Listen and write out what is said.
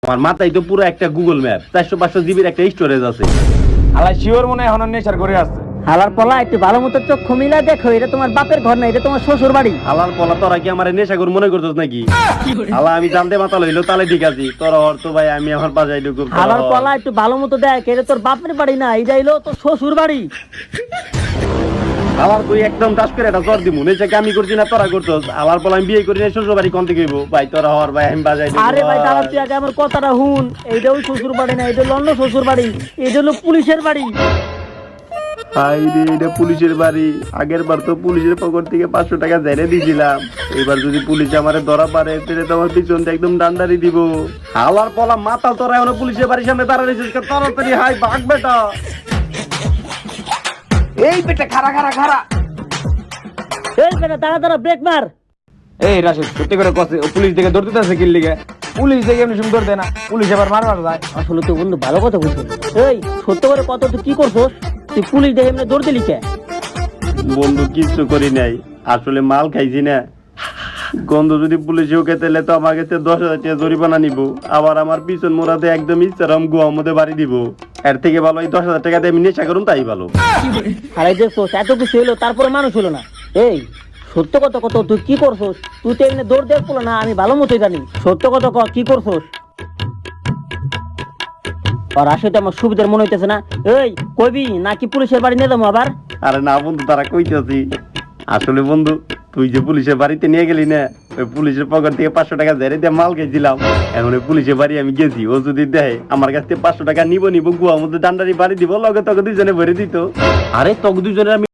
আমার মাথায় তো পুরো একটা গুগল ম্যাপ 400-500 জিবির একটা স্টোরেজ আছে। আলা শিওর মনে হয় এখন নেশার করে আছে। হালার পলা একটু ভালো মতো চোখ মিলা দেখো, এটা তোমার বাপের ঘর না, এটা তোমার শ্বশুর বাড়ি। হালার পলা তোরা কি আমার নেশাখোর মনে করছিস নাকি? হালা আমি জানতে মাতাল হইলো তাহলে ঠিক আছে, তোরা হর তো ভাই আমি আমার বাজাই ঢুকব। হালার পলা একটু ভালো মতো দেখ, এটা তোর বাপের বাড়ি না, এটা হইলো তোর শ্বশুর বাড়ি। হালার তুই একদম টাস করে এটা জ্বর দিমু, নেশাকে আমি করছি না তোরা করছস। হালার পলা আমি বিয়ে করি না, শ্বশুর বাড়ি কোন থেকে হইব? ভাই তোরা হর ভাই আমি বাজাই ঢুকব। আরে ভাই দাঁড়া, তুই আগে আমার কথাটা হুন। এইটাও শ্বশুর বাড়ি না, এটা লন্ড শ্বশুর বাড়ি, এটা হলো পুলিশের বাড়ি। হাই রে, এটা পুলিশের বাড়ি। আগের বার তো পুলিশের পকেট থেকে 500 টাকা জেনে দিয়েছিলাম, এবার যদি পুলিশ আমারে ধরা পারে তাহলে তো আমার পিছনটা একদম ডান্ডারি দিব। হালার পলা মাতাল, তোরা এখন পুলিশের বাড়ির সামনে দাঁড়া রয়েছিস, তাড়াতাড়ি হাই ভাগ বেটা। এই বেটা খারা খারা খারা। এই বেটা দাঁড়া দাঁড়া, ব্রেক মার। এই রাশেদ সত্যি করে কসে ও পুলিশ দেখে দৌড়তে আছে কিল লিগে? পুলিশ দেখে এমনি সুন্দর দেয় না, পুলিশ আবার মারবার যায়। আসলে তো বন্ধু ভালো কথা বলছিস। এই সত্য করে কত তুই কি করছস? তুই পুলিশ দেখে এমনি দৌড় দিলি কে? বন্ধু কিচ্ছু করি নাই, আসলে মাল খাইছি না। গন্ধ যদি পুলিশে ওকে তাহলে তো আমার কাছে 10,000 টাকা জরিমানা নিব, আবার আমার পিছন মোড়াতে একদম ইচ্ছারাম গোয়া মধ্যে বাড়ি দিব। এর থেকে ভালো এই 10,000 টাকা দিয়ে আমি নেশা করুন, তাই ভালো। আরে দেখছস এত কিছু হলো তারপরে মানুষ হলো না। এই সত্য কথা কত তুই কি করছস? তুই তো এমনি দৌড় দেখ না, আমি ভালো মতোই জানি। সত্য কথা ক, কি করছস? আর আসলে তো আমার সুবিধার মনে হইতেছে না। এই কইবি নাকি পুলিশের বাড়ি নিয়ে যাবো আবার? আরে না বন্ধু, তারা কইতেছি। আসলে বন্ধু তুই যে পুলিশের বাড়িতে নিয়ে গেলি না, ওই পুলিশের পকেট থেকে 500 টাকা জেরে দিয়ে মাল খেয়েছিলাম। এখন ওই পুলিশের বাড়ি আমি গেছি, ও যদি দেয় আমার কাছ থেকে 500 টাকা নিব গুয়া মধ্যে ডান্ডারি বাড়ি দিব, লগে তকে দুইজনে ভরে দিত। আরে তকে দুইজনের আমি